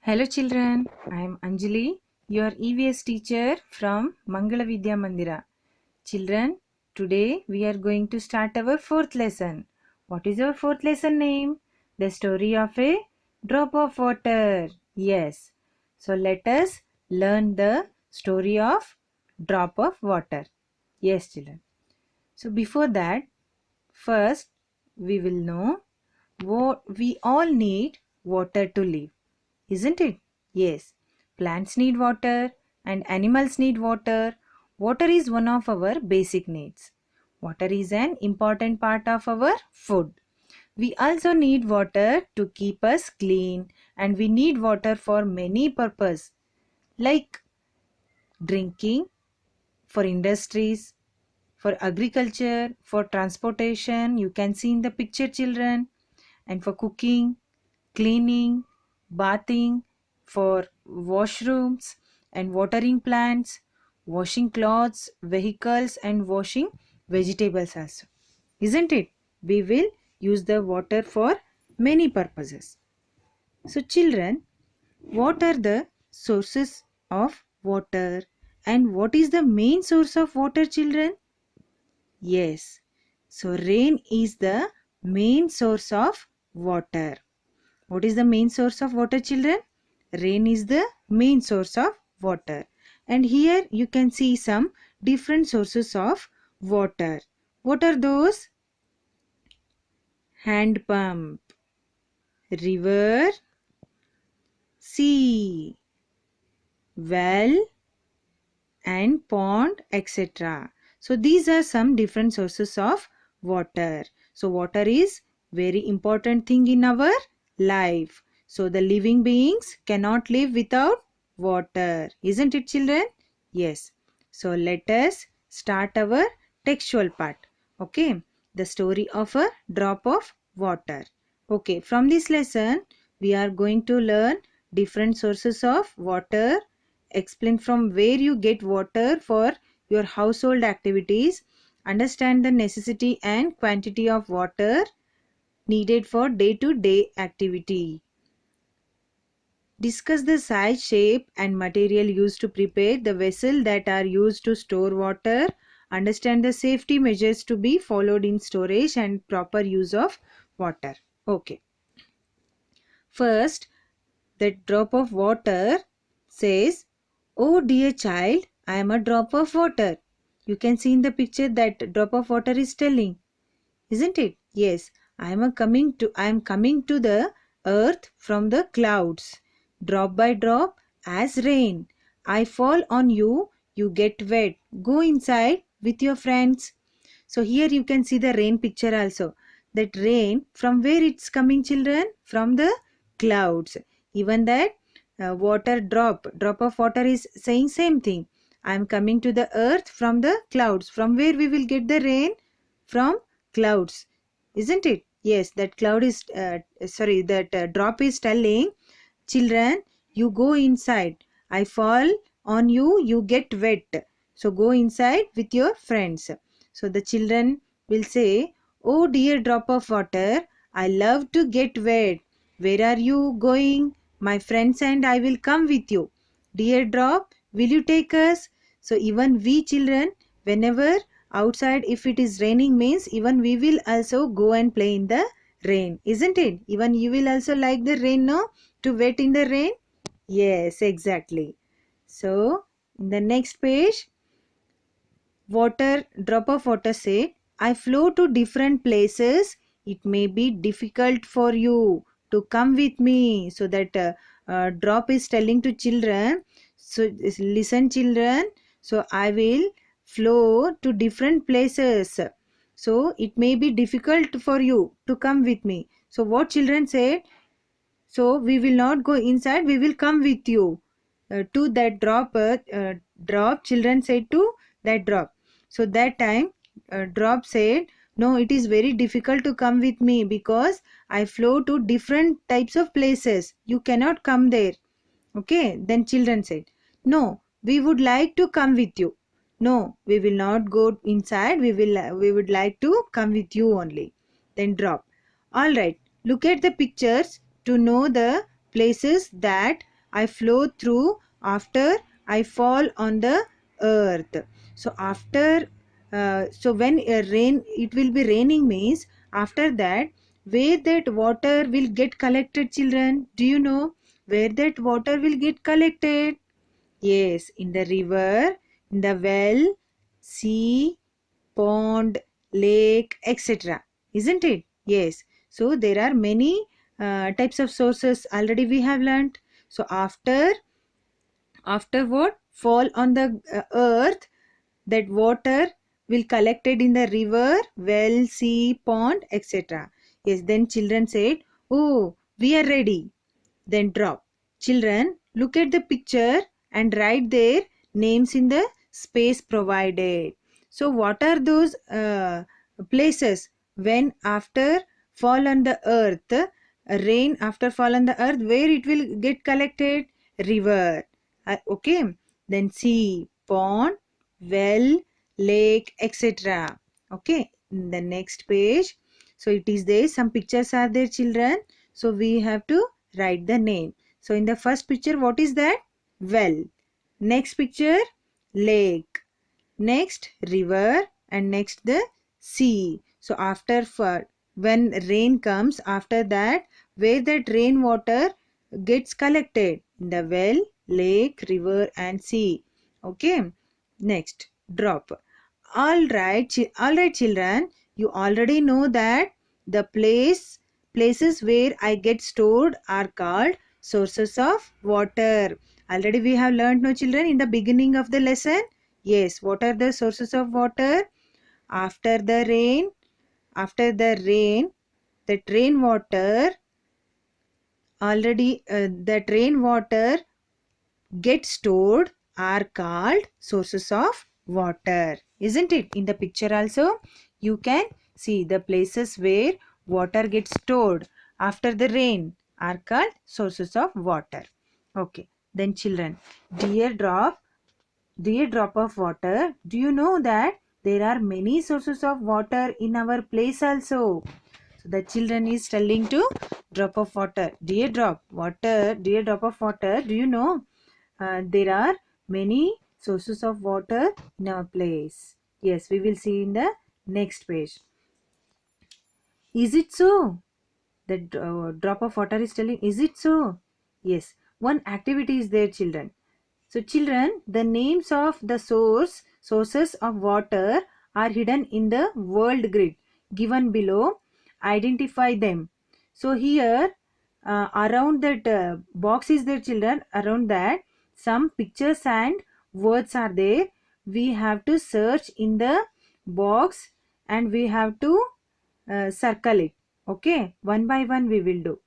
Hello children, I am Anjali, your EVS teacher from Mangala Vidya Mandira. Children, today we are going to start our fourth lesson. What is our fourth lesson name? The story of a drop of water. Yes. So let us learn the story of drop of water. Yes children. So before that, first we will know what we all need water to live. Isn't it? Yes. Plants need water and animals need water. Water is one of our basic needs. Water is an important part of our food. We also need water to keep us clean, and we need water for many purposes like drinking, for industries, for agriculture, for transportation. You can see in the picture children, and for cooking, cleaning, bathing, for washrooms and watering plants, washing clothes, vehicles, and washing vegetables also. Isn't it? We will use the water for many purposes. So, children, what are the sources of water and what is the main source of water, children? Yes. So, rain is the main source of water. What is the main source of water, children? Rain is the main source of water. And here you can see some different sources of water. What are those? Hand pump, river, sea, well, and pond, etc. So these are some different sources of water. So water is very important thing in our life. So the living beings cannot live without water. Isn't it, children? Yes. So let us start our textual part. Okay. The story of a drop of water. Okay. From this lesson, we are going to learn different sources of water, explain from where you get water for your household activities, understand the necessity and quantity of water needed for day-to-day activity. Discuss the size, shape and material used to prepare the vessel that are used to store water. Understand the safety measures to be followed in storage and proper use of water. Okay. First, that drop of water says, "Oh dear child, I am a drop of water." You can see in the picture that drop of water is telling, isn't it? Yes, I am coming to the earth from the clouds. Drop by drop as rain. I fall on you, you get wet. Go inside with your friends. So here you can see the rain picture also. That rain, from where it's coming, children? From the clouds. Even that drop of water is saying same thing. I am coming to the earth from the clouds. From where we will get the rain? From clouds. Isn't it? Yes, that drop is telling, children, you go inside. I fall on you, you get wet. So go inside with your friends. So the children will say, "Oh dear drop of water, I love to get wet. Where are you going? My friends and I will come with you. Dear drop, will you take us?" So even we children, whenever outside if it is raining means, even we will also go and play in the rain. Isn't it? Even you will also like the rain, no? To wet in the rain? Yes, exactly. So in the next page, drop of water said, "I flow to different places. It may be difficult for you to come with me." So that drop is telling to children, so listen children, so I will flow to different places. So it may be difficult for you to come with me. So what children said? So we will not go inside, we will come with you. To that drop, children said to that drop. So that time, drop said, "No, it is very difficult to come with me because I flow to different types of places. You cannot come there." Okay, then children said, "No, we would like to come with you." "No, we will not go inside, we would like to come with you only." Then drop. "All right, look at the pictures to know the places that I flow through after I fall on the earth. So after so when rain, it will be raining means after that where that water will get collected, children? Do you know where that water will get collected? Yes, in the river, in the well, sea, pond, lake, etc. Isn't it? Yes. So there are many types of sources already we have learnt. So after what fall on the earth, that water will collected in the river, well, sea, pond, etc. Yes. Then children said, "Oh, we are ready." Then drop. Children, look at the picture and write their names in the space provided. So, what are those places when after fall on the earth, rain after fall on the earth, where it will get collected? River. Okay. Then sea, pond, well, lake, etc. Okay. In the next page. So, it is there. Some pictures are there, children. So, we have to write the name. So in the first picture, what is that? Well. Next picture, lake. Next, river. And next, the sea. So after when rain comes, after that, where that rainwater gets collected? In the well, lake, river and sea. Okay. Next, drop. All right, children. You already know that the places where I get stored are called sources of water. Already we have learned, no children, in the beginning of the lesson. Yes, what are the sources of water? After the rain, that rainwater that rainwater get stored are called sources of water, isn't it? In the picture also you can see the places where water gets stored after the rain are called sources of water. Okay, then children, dear drop of water, do you know that there are many sources of water in our place also? So the children is telling to drop of water, dear drop of water, do you know there are many sources of water in our place? Yes, we will see in the next page. Is it so? The drop of water is telling, is it so? Yes, one activity is there, children. So children, the names of the sources of water are hidden in the world grid given below. Identify them. So here around that box is there, children. Around that some pictures and words are there. We have to search in the box and we have to circle it. Okay, one by one we will do.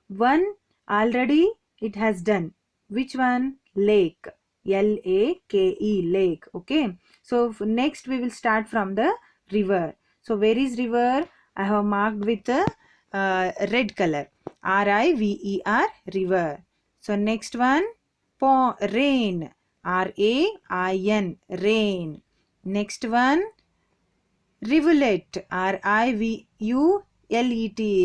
One already it has done. Which one? Lake. Lake, lake. Okay. So next we will start from the river. So where is river? I have marked with a red color. River, river. So next one, rain. Rain, rain. Next one, rivulet, rivulet,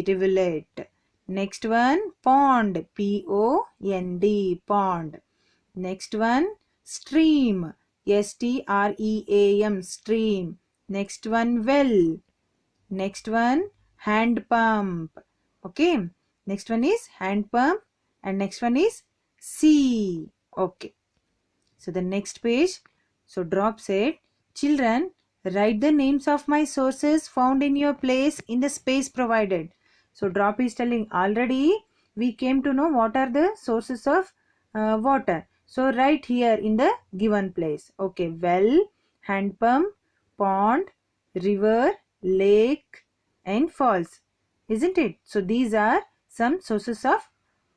rivulet. Next one, pond, pond, pond. Next one, stream, stream, stream. Next one, well. Next one, hand pump. Okay, next one is hand pump and next one is sea. Okay, so the next page. So drop said, children, write the names of my sources found in your place in the space provided. So drop is telling, already we came to know what are the sources of water. So write here in the given place. Okay, well, hand pump, pond, river, lake and falls. Isn't it? So these are some sources of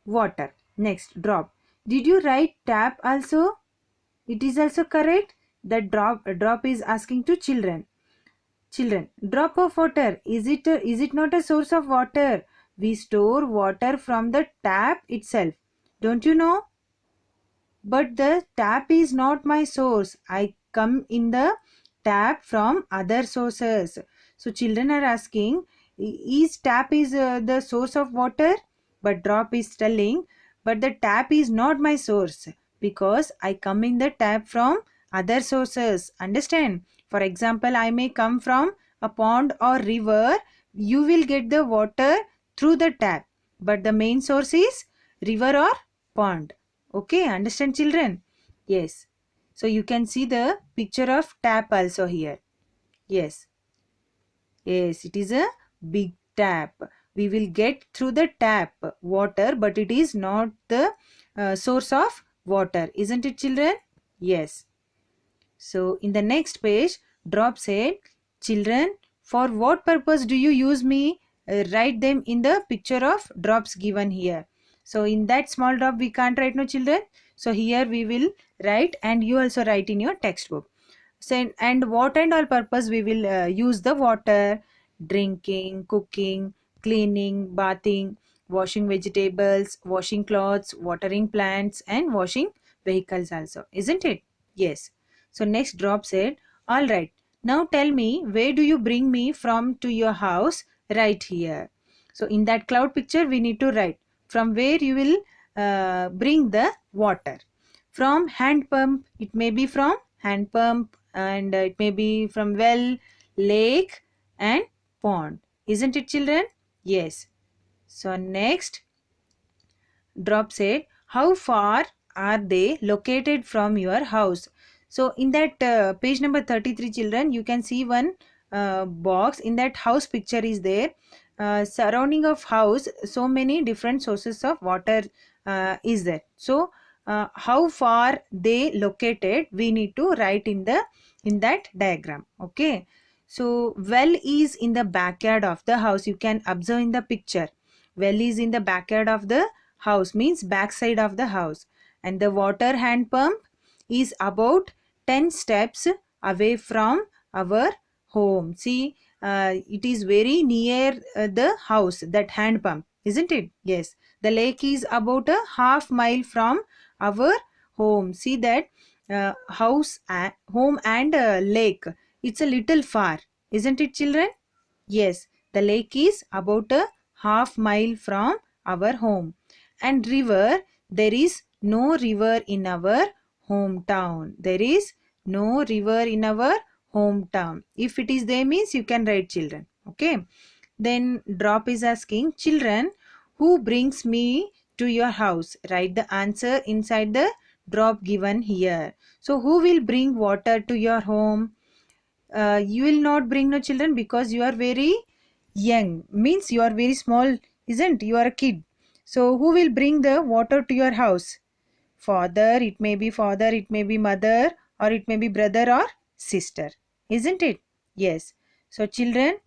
water. Next, drop. Did you write tap also? It is also correct that drop is asking to children. Children, drop of water, is it not a source of water? We store water from the tap itself. Don't you know? But the tap is not my source. I come in the tap from other sources. So children are asking, is tap is the source of water? But drop is telling, but the tap is not my source because I come in the tap from other sources. Understand? For example, I may come from a pond or river. You will get the water through the tap, but the main source is river or pond. Okay, understand children? Yes. So you can see the picture of tap also here. Yes. Yes, it is a big tap. We will get through the tap water, but it is not the source of water. Isn't it, children? Yes. So in the next page, Drop said, children, for what purpose do you use me? Write them in the picture of drops given here. So in that small drop we can't write, no children. So here we will write, and you also write in your textbook. So, and what and all purpose we will use the water: drinking, cooking, cleaning, bathing, washing vegetables, washing clothes, watering plants, and washing vehicles also. Isn't it? Yes. So next drop said, all right, now tell me, where do you bring me from to your house? Right here. So in that cloud picture we need to write from where you will bring the water. From hand pump, it may be from hand pump, and it may be from well, lake, and pond. Isn't it, children? Yes. So next Drop said, how far are they located from your house? So in that page number 33, children, you can see one box. In that house picture is there. Surrounding of house, so many different sources of water is there. So how far they located, we need to write in that diagram. Okay. So well is in the backyard of the house. You can observe in the picture. Well is in the backyard of the house, means backside of the house, and the water hand pump is about 10 steps away from our home. See, it is very near the house, that hand pump, isn't it? Yes. The lake is about a half mile from our home. See that home and lake, it's a little far, isn't it, children? Yes, the lake is about a half mile from our home. And river, there is no river in our hometown. There is no river in our hometown. If it is there, means you can write, children. Okay. Then Drop is asking, children, who brings me to your house? Write the answer inside the drop given here. So who will bring water to your home? You will not bring no children because you are very young, means you are very small, isn't? You are a kid. So who will bring the water to your house? Father, it may be father, it may be mother, or it may be brother or sister, isn't it? Yes. So children,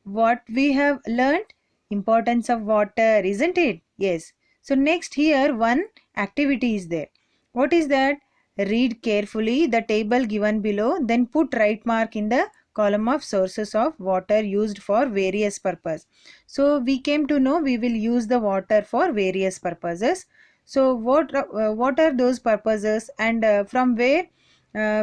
what we have learned, importance of water, isn't it? Yes. So next here one activity is there. What is that? Read carefully the table given below, then put right mark in the column of sources of water used for various purpose. So we came to know we will use the water for various purposes. So what are those purposes, and from where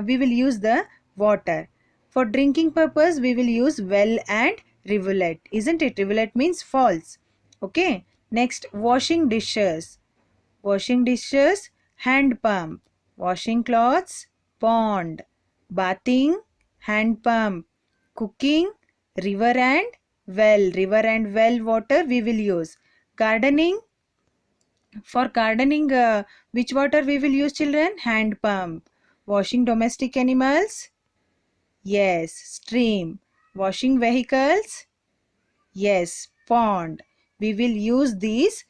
we will use the water? For drinking purpose, we will use well and rivulet, isn't it? Rivulet means falls. Okay. Next, washing dishes. Washing dishes, hand pump. Washing clothes, pond. Bathing, hand pump. Cooking, river and well. River and well water we will use. Gardening, for gardening, which water we will use, children? Hand pump. Washing domestic animals, yes, stream. Washing vehicles, yes, pond. We will use these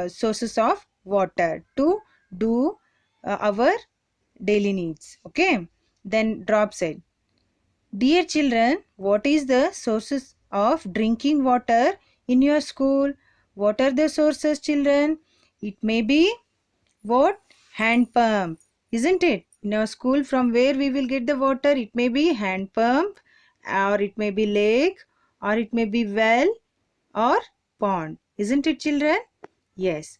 sources of water to do our daily needs. Okay. Then Drop said, dear children, what is the sources of drinking water in your school? What are the sources, children? It may be what? Hand pump, isn't it? In our school, from where we will get the water? It may be hand pump, or it may be lake, or it may be well, or pond, isn't it, children? Yes.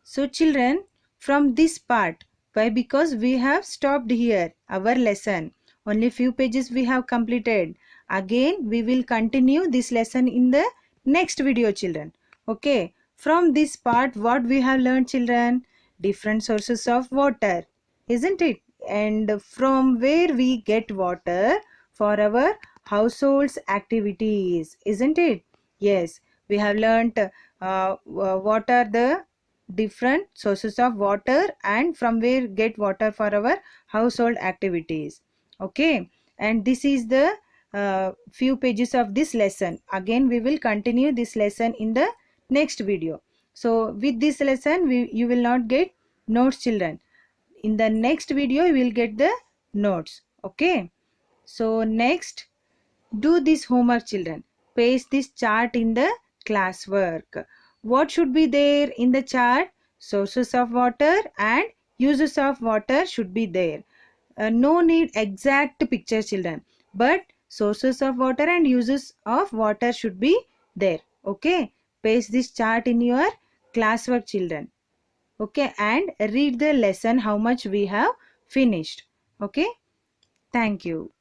So children, from this part, why? Because we have stopped here our lesson. Only few pages we have completed. Again we will continue this lesson in the next video, children. Okay. From this part, what we have learned, children? Different sources of water, isn't it? And from where we get water for our households activities, isn't it? Yes, we have learned what are the different sources of water and from where get water for our household activities. Okay, and this is the few pages of this lesson. Again, we will continue this lesson in the next video. So with this lesson, you will not get notes, children. In the next video, you will get the notes. Okay. So next, do this homework, children. Paste this chart in the classwork. What should be there in the chart? Sources of water and uses of water should be there. No need exact picture, children, but sources of water and uses of water should be there. Okay, paste this chart in your classwork, children. Okay, and read the lesson how much we have finished. Okay, thank you.